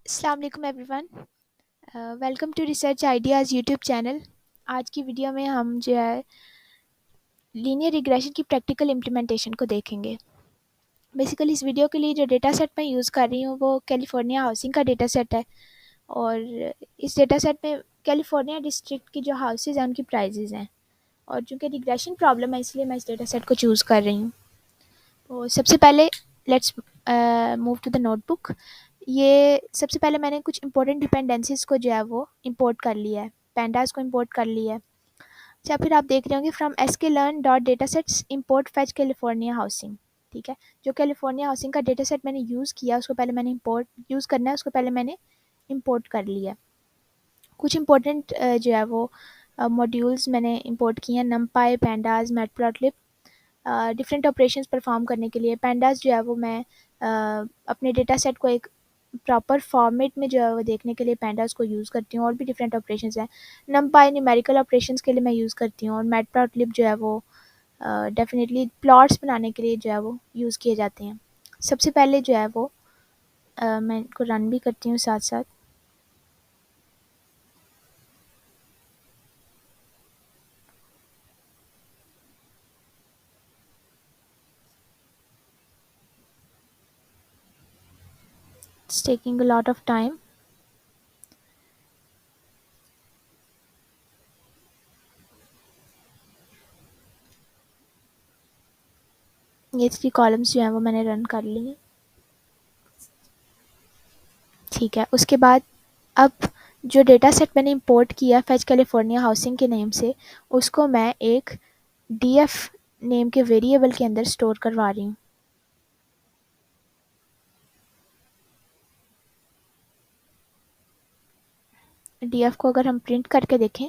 अस्सलाम वालेकुम everyone. Welcome to research ideas YouTube channel. आज की वीडियो में हम जो है लीनियर रिग्रेशन की प्रैक्टिकल इम्प्लीमेंटेशन को देखेंगे। बेसिकली इस वीडियो के लिए जो डेटा सेट मैं यूज़ कर रही हूँ वो कैलिफोर्निया हाउसिंग का डेटा सेट है और इस डेटा सेट में कैलिफोर्निया डिस्ट्रिक्ट की जो हाउसेज हैं उनकी प्राइजेज़ हैं और चूँकि रिग्रेशन प्रॉब्लम है इसलिए मैं इस डेटा सेट को चूज़ कर रही हूँ। तो सबसे पहले let's move to the notebook. ये सबसे पहले मैंने कुछ इंपॉर्टेंट डिपेंडेंसीज को जो है वो इंपोर्ट कर लिया है, पैंडास को इंपोर्ट कर लिया है। अच्छा, फिर आप देख रहे होंगे from sklearn dot data sets import fetch California housing. ठीक है, जो कैलिफोर्निया हाउसिंग का डेटा सेट मैंने यूज़ किया उसको पहले मैंने इंपोर्ट यूज़ करना है, उसको पहले मैंने इंपोर्ट कर लिया है। कुछ इंपॉर्टेंट जो है वो मॉड्यूल्स मैंने इंपोर्ट किए हैं, numpy, pandas, matplotlib। Different operations perform करने के लिए पैंडास जो है वो मैं अपने डेटा सेट को एक प्रॉपर फॉर्मेट में जो है वो देखने के लिए पैंडास को यूज़ करती हूँ। और भी डिफरेंट ऑपरेशंस हैं, नमपाई न्यूमेरिकल ऑपरेशंस के लिए मैं यूज़ करती हूँ और मैटप्लॉटलिब जो है वो डेफिनेटली प्लॉट्स बनाने के लिए जो है वो यूज़ किए जाते हैं। सबसे पहले जो है वो मैं इनको रन भी करती हूँ साथ साथ। It's taking a lot of time. ये 3 कॉलम्स जो हैं वो मैंने रन कर लिए। ठीक है, उसके बाद अब जो डेटा सेट मैंने इंपोर्ट किया फैच कैलिफोर्निया हाउसिंग के नेम से, उसको मैं एक df नेम के वेरिएबल के अंदर स्टोर करवा रही हूँ। df को अगर हम प्रिंट करके देखें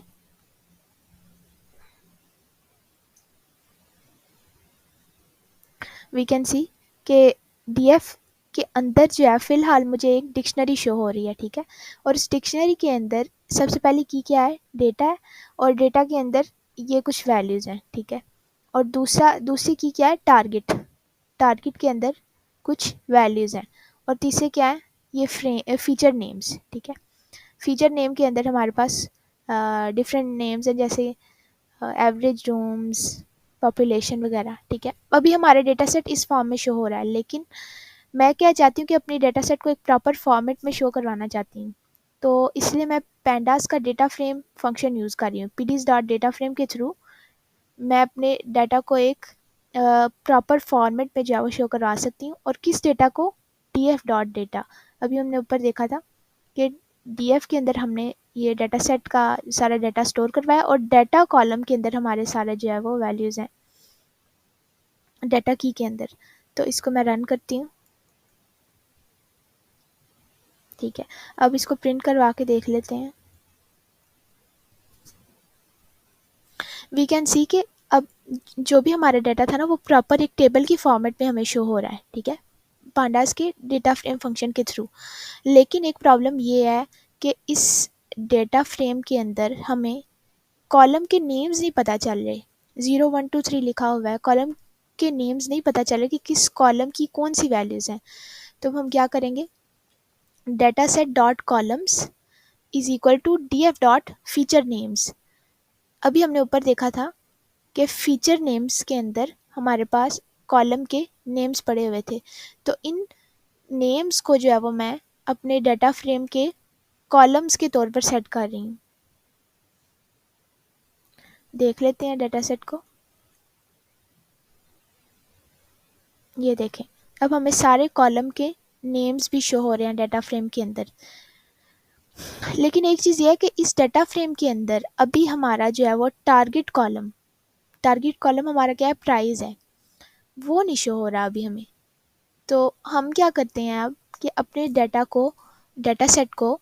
वी कैन सी कि df के अंदर जो है फ़िलहाल मुझे एक डिक्शनरी शो हो रही है। ठीक है, और इस डिक्शनरी के अंदर सबसे पहली की क्या है, डेटा है और डेटा के अंदर ये कुछ वैल्यूज़ हैं। ठीक है, और दूसरी की क्या है, टारगेट। टारगेट के अंदर कुछ वैल्यूज़ हैं और तीसरे क्या है, ये फीचर नेम्स। ठीक है, फीचर नेम के अंदर हमारे पास डिफरेंट नेम्स हैं जैसे एवरेज रूम्स, पॉपुलेशन वगैरह। ठीक है, अभी हमारा डेटा सेट इस फॉर्म में शो हो रहा है, लेकिन मैं क्या चाहती हूँ कि अपनी डेटा सेट को एक प्रॉपर फॉर्मेट में शो करवाना चाहती हूँ। तो इसलिए मैं पैंडास का डेटा फ्रेम फंक्शन यूज़ कर रही हूँ। pds डॉट डेटा फ्रेम के थ्रू मैं अपने डाटा को एक प्रॉपर फॉर्मेट में जो है वो शो करवा सकती हूँ। और किस डेटा को, df डॉट डेटा। अभी हमने ऊपर देखा था कि df के अंदर हमने ये डाटा सेट का सारा डाटा स्टोर करवाया और डाटा कॉलम के अंदर हमारे सारे जो है वो वैल्यूज़ हैं डाटा की के अंदर। तो इसको मैं रन करती हूँ। ठीक है, अब इसको प्रिंट करवा के देख लेते हैं। वी कैन सी कि अब जो भी हमारा डाटा था ना वो प्रॉपर एक टेबल की फॉर्मेट में हमें शो हो रहा है। ठीक है, पांडास के डेटा फ्रेम फंक्शन के थ्रू। लेकिन एक प्रॉब्लम ये है कि इस डेटा फ्रेम के अंदर हमें कॉलम के नेम्स नहीं पता चल रहे। 0 1 2 3 लिखा हुआ है, कॉलम के नेम्स नहीं पता चल रहे कि किस कॉलम की कौन सी वैल्यूज़ हैं। तो हम क्या करेंगे, data set dot columns is equal to df dot feature names. अभी हमने ऊपर देखा था कि फीचर नेम्स के अंदर हमारे पास कॉलम के नेम्स पड़े हुए थे। तो इन नेम्स को जो है वो मैं अपने डाटा फ्रेम के कॉलम्स के तौर पर सेट कर रही हूँ। देख लेते हैं डाटा सेट को। ये देखें, अब हमें सारे कॉलम के नेम्स भी शो हो रहे हैं डाटा फ्रेम के अंदर। लेकिन एक चीज़ ये है कि इस डाटा फ्रेम के अंदर अभी हमारा जो है वो टारगेट कॉलम हमारा क्या है, प्राइस है, वो नहीं शो हो रहा अभी हमें। तो हम क्या करते हैं अब कि अपने डाटा सेट को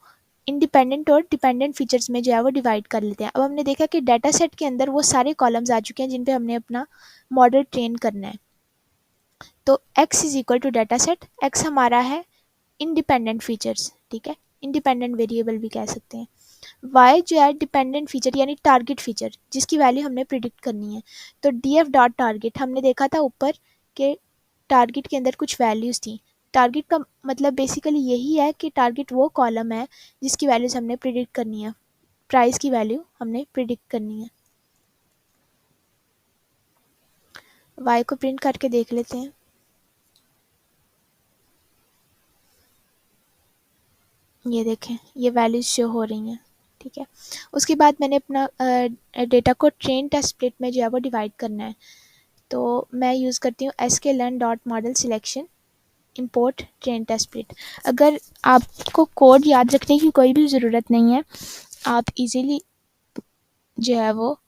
इंडिपेंडेंट और डिपेंडेंट फीचर्स में जो है वो डिवाइड कर लेते हैं। अब हमने देखा कि डाटा सेट के अंदर वो सारे कॉलम्स आ चुके हैं जिन पे हमने अपना मॉडल ट्रेन करना है। तो x is equal to data set, X हमारा है इंडिपेंडेंट फीचर्स। ठीक है, इंडिपेंडेंट वेरिएबल भी कह सकते हैं। y जो है डिपेंडेंट फीचर यानी टारगेट फीचर जिसकी वैल्यू हमने प्रिडिक्ट करनी है। तो df डॉट टारगेट, हमने देखा था ऊपर के टारगेट के अंदर कुछ वैल्यूज़ थी, टारगेट का मतलब बेसिकली यही है कि टारगेट वो कॉलम है जिसकी वैल्यूज़ हमने प्रिडिक्ट करनी है, प्राइस की वैल्यू हमने प्रिडिक्ट करनी है। वाई को प्रिंट करके देख लेते हैं। ये देखें, ये वैल्यूज शो हो रही हैं, ठीक है। उसके बाद मैंने अपना डेटा को ट्रेन टेस्ट स्प्लिट में जो है वो डिवाइड करना है। तो मैं यूज़ करती हूँ sklearn dot model selection import train test split. अगर आपको कोड याद रखने की कोई भी ज़रूरत नहीं है, आप इजीली जो है वो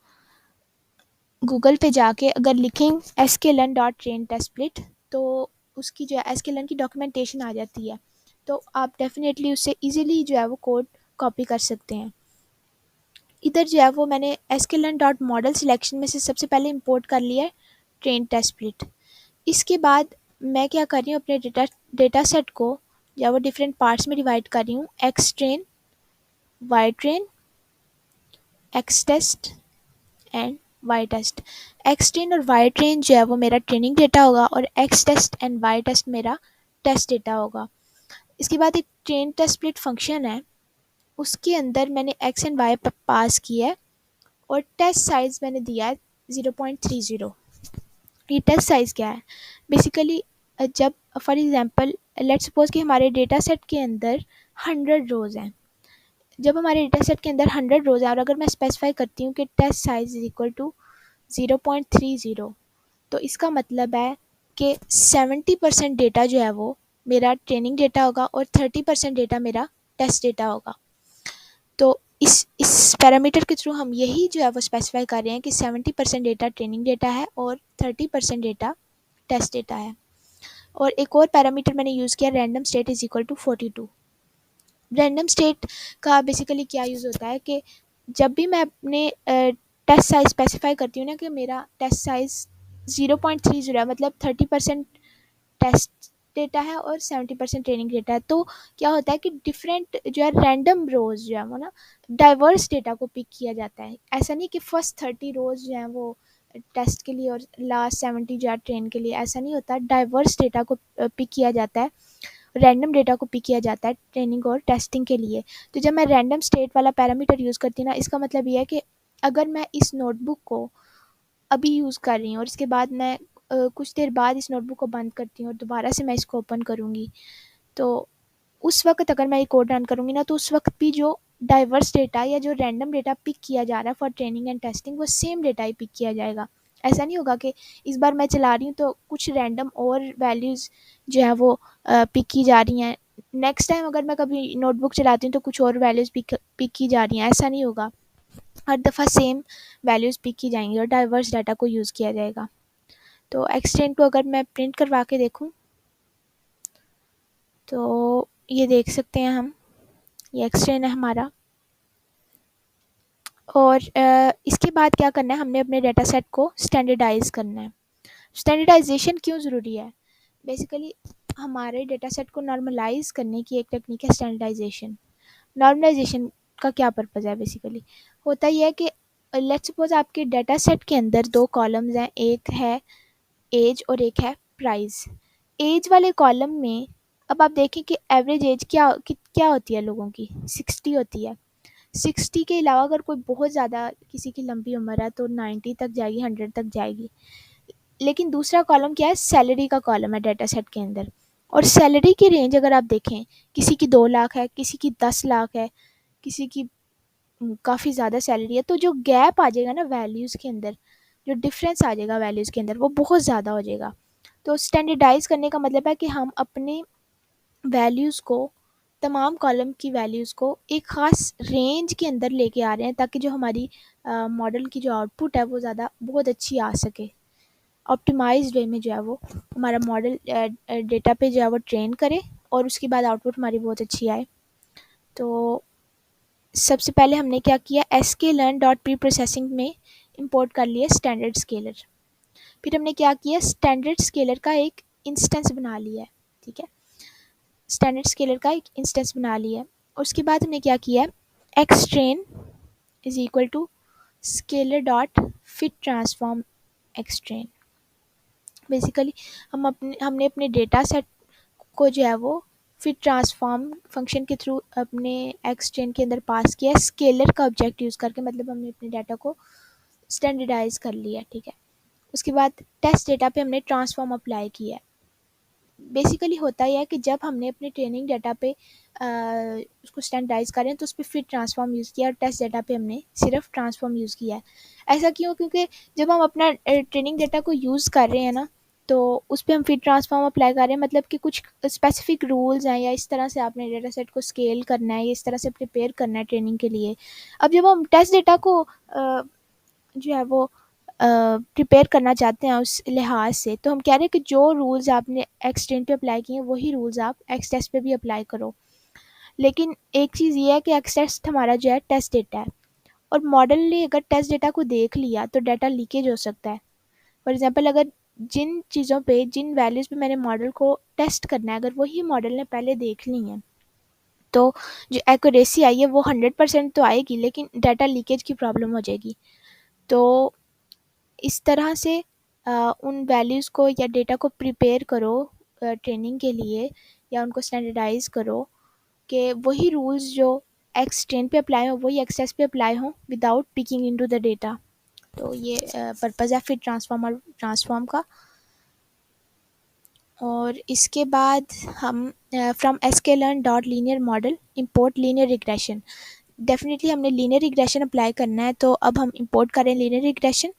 गूगल पे जाके अगर लिखें sklearn dot train test split तो उसकी जो है sklearn की डॉक्यूमेंटेशन आ जाती है। तो आप डेफिनेटली उससे इजीली जो है वो कोड कॉपी कर सकते हैं। इधर जो है वो मैंने sklearn डॉट मॉडल सिलेक्शन में से सबसे पहले इंपोर्ट कर लिया है ट्रेन टेस्ट स्प्लिट। इसके बाद मैं क्या कर रही हूँ, अपने डेटा सेट को या वो डिफरेंट पार्ट्स में डिवाइड कर रही हूँ, X train, Y train, X test and Y test. X train और वाई ट्रेन जो है वो मेरा ट्रेनिंग डेटा होगा और X test and Y test मेरा टेस्ट डेटा होगा। इसके बाद एक ट्रेन टेस्ट स्प्लिट फंक्शन है, उसके अंदर मैंने एक्स एंड वाई पास किया है और टेस्ट साइज़ मैंने दिया है 0.30। ये टेस्ट साइज़ क्या है बेसिकली, जब फॉर एग्जांपल लेट्स सपोज कि हमारे डेटा सेट के अंदर 100 रोज़ हैं। जब हमारे डेटा सेट के अंदर 100 रोज़ हैं और अगर मैं स्पेसिफाई करती हूँ कि test size is equal to 0.30, तो इसका मतलब है कि 70% डेटा जो है वो मेरा ट्रेनिंग डेटा होगा और 30% डेटा मेरा टेस्ट डेटा होगा। तो इस पैरामीटर के थ्रू हम यही जो है वो स्पेसिफाई कर रहे हैं कि 70% डेटा ट्रेनिंग डेटा है और 30% डेटा टेस्ट डेटा है। और एक और पैरामीटर मैंने यूज़ किया, random state is equal to 42। Random state का बेसिकली क्या यूज़ होता है कि जब भी मैं अपने टेस्ट साइज़ स्पेसिफाई करती हूँ ना कि मेरा टेस्ट साइज़ 0.30 है, मतलब 30% टेस्ट डेटा है और 70% ट्रेनिंग डेटा है, तो क्या होता है कि डिफरेंट जो है रैंडम रोज़ जो है वो ना डाइवर्स डेटा को पिक किया जाता है। ऐसा नहीं कि फर्स्ट 30 रोज़ जो हैं वो टेस्ट के लिए और लास्ट 70 जो है ट्रेन के लिए, ऐसा नहीं होता। डाइवर्स डेटा को पिक किया जाता है, रैंडम डेटा को पिक किया जाता है ट्रेनिंग और टेस्टिंग के लिए। तो जब मैं रैंडम स्टेट वाला पैरामीटर यूज़ करती हूँ ना, इसका मतलब ये है कि अगर मैं इस नोटबुक को अभी यूज़ कर रही हूँ और इसके बाद मैं कुछ देर बाद इस नोटबुक को बंद करती हूँ और दोबारा से मैं इसको ओपन करूँगी, तो उस वक्त अगर मैं ये कोड रन करूँगी ना, तो उस वक्त भी जो डाइवर्स डेटा या जो रैंडम डेटा पिक किया जा रहा है फॉर ट्रेनिंग एंड टेस्टिंग, वो सेम डेटा ही पिक किया जाएगा। ऐसा नहीं होगा कि इस बार मैं चला रही हूँ तो कुछ रैंडम और वैल्यूज़ जो है वो पिक की जा रही हैं, नेक्स्ट टाइम अगर मैं कभी नोटबुक चलाती हूँ तो कुछ और वैल्यूज़ पिक की जा रही हैं। ऐसा नहीं होगा, हर दफ़ा सेम वैल्यूज़ पिक की जाएंगी और डाइवर्स डाटा को यूज़ किया जाएगा। तो एक्सटेंड को अगर मैं प्रिंट करवा के देखूँ तो ये देख सकते हैं हम, ये एक्सटेंड है हमारा। और इसके बाद क्या करना है, हमने अपने डेटा सेट को स्टैंडर्डाइज़ करना है। स्टैंडर्डाइजेशन क्यों ज़रूरी है, बेसिकली हमारे डेटा सेट को नॉर्मलाइज करने की एक टेक्निक है स्टैंडर्डाइजेशन। नॉर्मलाइजेशन का क्या पर्पज़ है, बेसिकली होता ही है कि लेट्स सपोज आपके डेटा सेट के अंदर दो कॉलम्स हैं, एक है एज और एक है प्राइस। एज वाले कॉलम में अब आप देखें कि एवरेज एज क्या होती है लोगों की, 60 होती है। 60 के अलावा अगर कोई बहुत ज़्यादा किसी की लंबी उम्र है तो 90 तक जाएगी, 100 तक जाएगी। लेकिन दूसरा कॉलम क्या है, सैलरी का कॉलम है डेटा सेट के अंदर। और सैलरी की रेंज अगर आप देखें, किसी की 2 लाख है, किसी की 10 लाख है, किसी की काफ़ी ज़्यादा सैलरी है, तो जो गैप आ जाएगा ना वैल्यूज़ के अंदर, जो डिफरेंस आ जाएगा वैल्यूज़ के अंदर, वो बहुत ज़्यादा हो जाएगा। तो स्टैंडर्डाइज़ करने का मतलब है कि हम अपने वैल्यूज़ को, तमाम कॉलम की वैल्यूज़ को एक ख़ास रेंज के अंदर लेके आ रहे हैं ताकि जो हमारी मॉडल की जो आउटपुट है वो ज़्यादा बहुत अच्छी आ सके। ऑप्टिमाइज्ड वे में जो है वो हमारा मॉडल डेटा पे जो है वो ट्रेन करे और उसके बाद आउटपुट हमारी बहुत अच्छी आए। तो सबसे पहले हमने क्या किया, sklearn डॉट प्री प्रोसेसिंग में इंपोर्ट कर लिया स्टैंडर्ड स्केलर। फिर हमने क्या किया, स्टैंडर्ड स्केलर का एक इंस्टेंस बना लिया है, ठीक है। स्टैंडर्ड स्केलर का एक इंस्टेंस बना लिया है। और उसके बाद हमने क्या किया है, X train is equal to scaler dot fit transform X train. Basically हमने अपने डेटा सेट को जो है वो फिर ट्रांसफॉर्म फंक्शन के थ्रू अपने एक्स चेन के अंदर पास किया स्केलर का ऑब्जेक्ट यूज़ करके, मतलब हमने अपने डाटा को स्टैंडर्डाइज कर लिया, ठीक है। उसके बाद टेस्ट डेटा पे हमने ट्रांसफॉर्म अप्लाई किया है। बेसिकली होता यह है कि जब हमने अपने ट्रेनिंग डाटा पे उसको स्टैंडर्डाइज करें तो उस पर फिर ट्रांसफॉर्म यूज़ किया और टेस्ट डाटा पे हमने सिर्फ ट्रांसफॉर्म यूज़ किया है। ऐसा क्यों? क्योंकि जब हम अपना ट्रेनिंग डाटा को यूज़ कर रहे हैं ना, तो उस पर हम फिर ट्रांसफॉर्म अप्लाई कर रहे हैं, मतलब कि कुछ स्पेसिफिक रूल्स हैं या इस तरह से आपने डेटा सेट को स्केल करना है या इस तरह से प्रिपेयर करना है ट्रेनिंग के लिए। अब जब हम टेस्ट डेटा को जो है वो प्रिपेयर करना चाहते हैं उस लिहाज से, तो हम कह रहे हैं कि जो रूल्स आपने एक्स टेन पे अप्लाई किए हैं वही रूल्स आप एक्स टेस्ट पे भी अप्लाई करो। लेकिन एक चीज़ ये है कि एक्स टेस्ट हमारा जो है टेस्ट डेटा है, और मॉडल ने अगर टेस्ट डेटा को देख लिया तो डाटा लीकेज हो सकता है। फॉर एग्जांपल, अगर जिन चीज़ों पे जिन वैल्यूज़ पे मैंने मॉडल को टेस्ट करना है अगर वही मॉडल ने पहले देख ली हैं, तो जो एक्यूरेसी आई है वो 100% तो आएगी, लेकिन डाटा लीकेज की प्रॉब्लम हो जाएगी। तो इस तरह से उन वैल्यूज़ को या डेटा को प्रिपेयर करो ट्रेनिंग के लिए, या उनको स्टैंडर्डाइज करो कि वही रूल्स जो एक्स ट्रेन पे अप्लाई हो वही एक्स टेस्ट पे अप्लाई हो without picking into the data. तो ये पर्पज़ है फिर ट्रांसफॉर्म का। और इसके बाद हम from sklearn dot linear model import linear regression. Definitely हमने लीनियर रिग्रेशन अप्लाई करना है, तो अब हम इंपोर्ट करें लीनियर रिग्रेशन।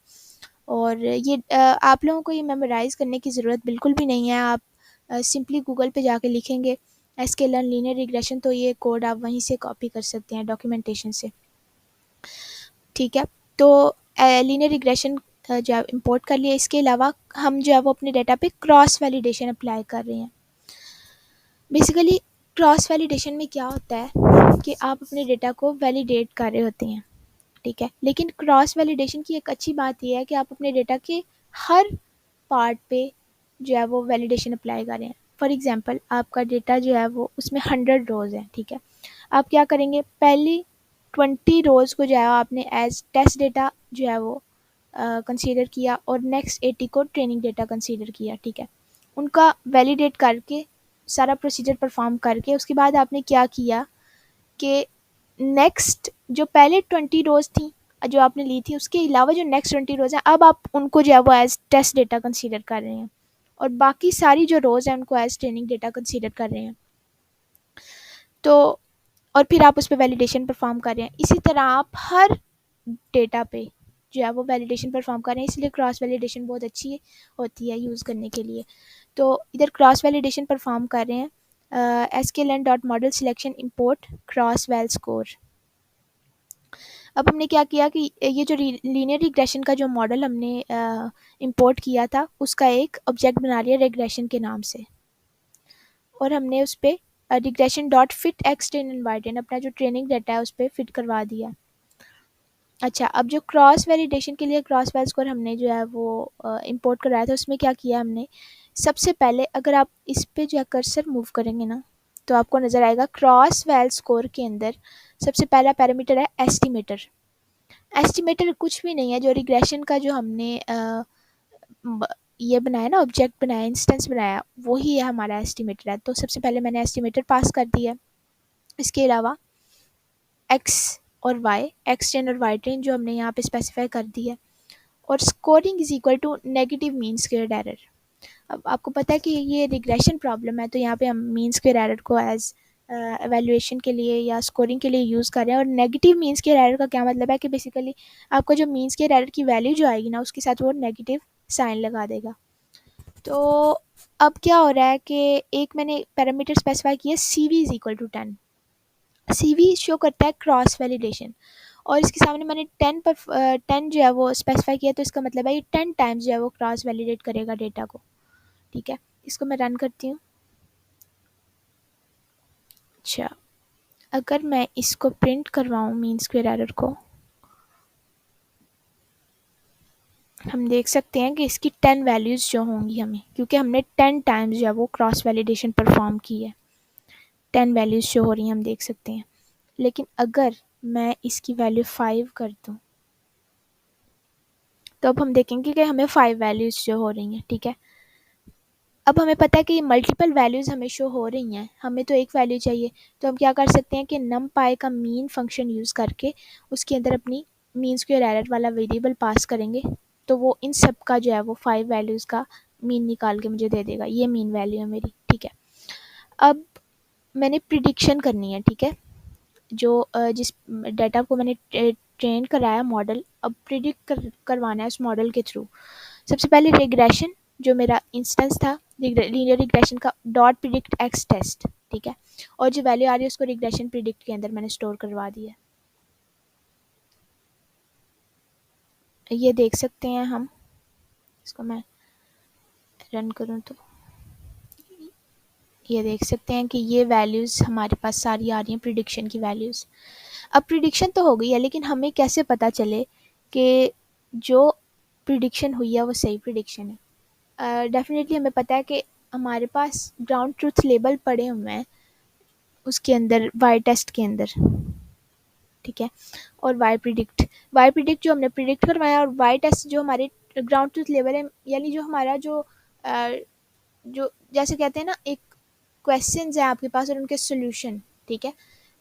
और ये आप लोगों को ये मेमोराइज़ करने की ज़रूरत बिल्कुल भी नहीं है। आप सिंपली गूगल पे जाके लिखेंगे sklearn लीनियर रिग्रेशन, तो ये कोड आप वहीं से कॉपी कर सकते हैं डॉक्यूमेंटेशन से, ठीक है। तो लीनियर रिग्रेशन जो है इंपोर्ट कर लिया। इसके अलावा हम जो है वो अपने डाटा पे क्रॉस वैलिडेशन अप्लाई कर रहे हैं। बेसिकली क्रॉस वैलिडेशन में क्या होता है कि आप अपने डेटा को वैलिडेट कर रहे होते हैं, ठीक है। लेकिन क्रॉस वैलिडेशन की एक अच्छी बात यह है कि आप अपने डेटा के हर पार्ट पे जो है वो वैलिडेशन अप्लाई कर रहे हैं। फॉर एग्जांपल, आपका डेटा जो है वो उसमें 100 रोज़ है, ठीक है। आप क्या करेंगे, पहली 20 रोज़ को जो है आपने एज टेस्ट डेटा जो है वो कंसीडर किया और नेक्स्ट 80 को ट्रेनिंग डेटा कंसीडर किया, ठीक है। उनका वैलिडेट करके सारा प्रोसीजर परफॉर्म करके उसके बाद आपने क्या किया कि नेक्स्ट जो पहले 20 रोज़ थी जो आपने ली थी, उसके अलावा जो नेक्स्ट 20 रोज़ हैं अब आप उनको जो है वो एज टेस्ट डेटा कंसीडर कर रहे हैं, और बाकी सारी जो रोज़ हैं उनको एज ट्रेनिंग डेटा कंसीडर कर रहे हैं। तो और फिर आप उस पर वैलिडेशन परफॉर्म कर रहे हैं। इसी तरह आप हर डेटा पे जो है वो वैलिडेशन परफॉर्म कर रहे हैं, इसलिए क्रॉस वैलिडेशन बहुत अच्छी होती है यूज़ करने के लिए। तो इधर क्रॉस वैलिडेशन परफॉर्म कर रहे हैं sklearn dot model selection import cross well score. अब हमने क्या किया कि ये जो लीनियर रिग्रेशन का जो मॉडल हमने इंपोर्ट किया था उसका एक ऑब्जेक्ट बना लिया रिग्रेशन के नाम से, और हमने उस पर regression dot fit X train and Y train अपना जो ट्रेनिंग डाटा है उस पर फिट करवा दिया। अच्छा, अब जो क्रॉस वैलिडेशन के लिए क्रॉस वैल स्कोर हमने जो है वो इंपोर्ट कराया था, उसमें क्या किया हमने, सबसे पहले अगर आप इस पे जो है कर्सर मूव करेंगे ना तो आपको नज़र आएगा क्रॉस वैल स्कोर के अंदर सबसे पहला पैरामीटर है एस्टिमेटर। एस्टिमेटर कुछ भी नहीं है, जो रिग्रेशन का जो हमने ये बनाया ना, ऑब्जेक्ट बनाया, इंस्टेंस बनाया, वही है हमारा एस्टिमेटर है। तो सबसे पहले मैंने एस्टिमेटर पास कर दिया। इसके अलावा एक्स और वाई, एक्स ट्रेन और वाई ट्रेन जो हमने यहाँ पे स्पेसिफाई कर दी है, और scoring is equal to negative mean square error. अब आपको पता है कि ये रिग्रेशन प्रॉब्लम है, तो यहाँ पे हम मीन स्क्वेयर एरर को एज एवेल्यूएशन के लिए या स्कोरिंग के लिए यूज़ कर रहे हैं। और नेगेटिव मीन स्क्वेयर एरर का क्या मतलब है कि बेसिकली आपका जो मीन स्क्वेयर एरर की वैल्यू जो आएगी ना उसके साथ वो नेगेटिव साइन लगा देगा। तो अब क्या हो रहा है कि एक मैंने पैरामीटर स्पेसिफाई किया C V is equal to 10। C V show करता है क्रॉस वैलिडेशन, और इसके सामने मैंने 10 जो है वो स्पेसिफाई किया, तो इसका मतलब है ये 10 टाइम्स जो है वो क्रॉस वैलिडेट करेगा डेटा को, ठीक है। इसको मैं रन करती हूँ। अच्छा, अगर मैं इसको प्रिंट करवाऊँ मीन स्क्वेयर एरर को, हम देख सकते हैं कि इसकी 10 वैल्यूज़ जो होंगी हमें, क्योंकि हमने 10 टाइम्स जो है वो क्रॉस वैलिडेशन परफॉर्म की है, 10 वैल्यूज़ शो हो रही हैं, हम देख सकते हैं। लेकिन अगर मैं इसकी वैल्यू 5 कर दूँ तो अब हम देखेंगे कि हमें 5 वैल्यूज़ शो हो रही हैं, ठीक है। अब हमें पता है कि मल्टीपल वैल्यूज़ हमें शो हो रही हैं, हमें तो एक वैल्यू चाहिए, तो हम क्या कर सकते हैं कि numpy का मीन फंक्शन यूज़ करके उसके अंदर अपनी मीन स्क्वेयर एरर वाला वेरिएबल पास करेंगे, तो वो इन सब का जो है वो 5 वैल्यूज़ का मीन निकाल के मुझे दे देगा। ये मीन वैल्यू है मेरी, ठीक है। अब मैंने प्रिडिक्शन करनी है, ठीक है। जो जिस डाटा को मैंने ट्रेन कराया मॉडल, अब प्रिडिक्ट करवाना है उस मॉडल के थ्रू। सबसे पहले रिग्रेशन, जो मेरा इंस्टेंस था लीनियर रिग्रेशन का, डॉट प्रिडिक्ट एक्स टेस्ट, ठीक है। और जो वैल्यू आ रही है उसको रिग्रेशन प्रिडिक्ट के अंदर मैंने स्टोर करवा दिया है। ये देख सकते हैं हम, इसको मैं रन करूँ तो ये देख सकते हैं कि ये वैल्यूज़ हमारे पास सारी आ रही हैं, प्रिडिक्शन की वैल्यूज़। अब प्रिडिक्शन तो हो गई है, लेकिन हमें कैसे पता चले कि जो प्रिडिक्शन हुई है वो सही प्रिडिक्शन है। डेफिनेटली हमें पता है कि हमारे पास ग्राउंड ट्रूथ लेबल पड़े हुए हैं उसके अंदर, वाई टेस्ट के अंदर, ठीक है। और वाई प्रिडिक्ट जो हमने प्रिडिक्ट करवाया, और वाई टेस्ट जो हमारे ग्राउंड ट्रूथ लेवल है, यानी जो हमारा जो जैसे कहते हैं ना, एक क्वेश्चंस हैं आपके पास और उनके सॉल्यूशन, ठीक है।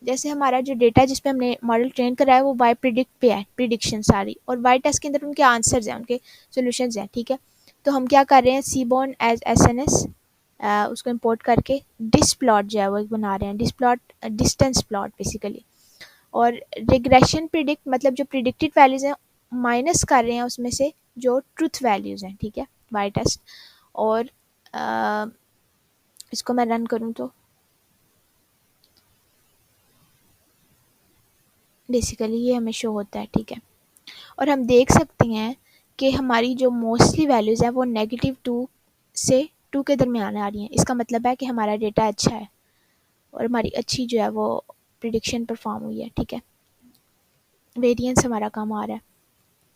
जैसे हमारा जो डेटा जिस पे हमने मॉडल ट्रेन करा है वो वाई प्रिडिक्ट पे है, प्रिडिक्शन सारी, और वाई टेस्ट के अंदर उनके आंसर्स हैं, उनके सॉल्यूशंस हैं, ठीक है। तो हम क्या कर रहे हैं, सीबॉर्न एज एसएनएस उसको इंपोर्ट करके डिस प्लॉट जो है वो एक बना रहे हैं, dis plot distance plot basically. और रिग्रेशन प्रिडिक्ट मतलब जो प्रिडिक्टेड वैल्यूज़ हैं माइनस कर रहे हैं उसमें से जो ट्रुथ वैल्यूज़ हैं, ठीक है, वाई टेस्ट। और इसको मैं रन करूँ तो बेसिकली ये हमें शो होता है, ठीक है। और हम देख सकते हैं कि हमारी जो मोस्टली वैल्यूज़ हैं वो -2 से 2 के दरमियान आ रही हैं। इसका मतलब है कि हमारा डेटा अच्छा है और हमारी अच्छी जो है वो प्रिडिक्शन परफॉर्म हुई है, ठीक है। वेरिएंस हमारा कम आ रहा है।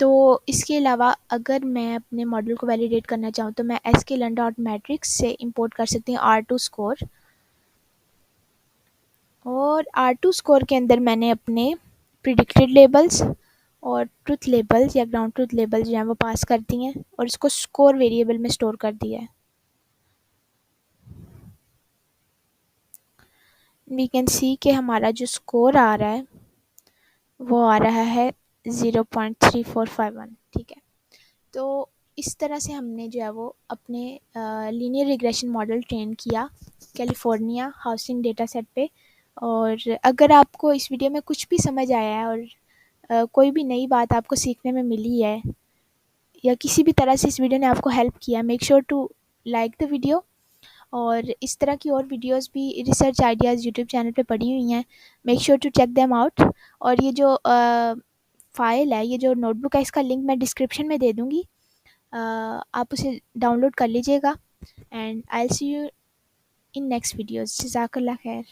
तो इसके अलावा अगर मैं अपने मॉडल को वैलिडेट करना चाहूँ तो मैं sklearn.metrics से इंपोर्ट कर सकती हूँ R2 स्कोर, और R2 स्कोर के अंदर मैंने अपने प्रिडिक्टेड लेबल्स और ट्रुथ लेबल्स या ग्राउंड ट्रुथ लेबल्स जो हैं वो पास कर दी हैं और इसको स्कोर वेरिएबल में स्टोर कर दिया है। वी कैन सी कि हमारा जो स्कोर आ रहा है वो आ रहा है 0.3451, ठीक है। तो इस तरह से हमने जो है वो अपने लीनियर रिग्रेशन मॉडल ट्रेन किया कैलिफोर्निया हाउसिंग डेटा सेट पे। और अगर आपको इस वीडियो में कुछ भी समझ आया है और कोई भी नई बात आपको सीखने में मिली है या किसी भी तरह से इस वीडियो ने आपको हेल्प किया, make sure to like the video. और इस तरह की और वीडियोस भी रिसर्च आइडियाज़ यूट्यूब चैनल पे पड़ी हुई हैं, make sure to check them out. और ये जो फाइल है, ये जो नोटबुक है, इसका लिंक मैं डिस्क्रिप्शन में दे दूँगी, आप उसे डाउनलोड कर लीजिएगा। And I will see you in next videos. जज़ाकल्लाह खैर।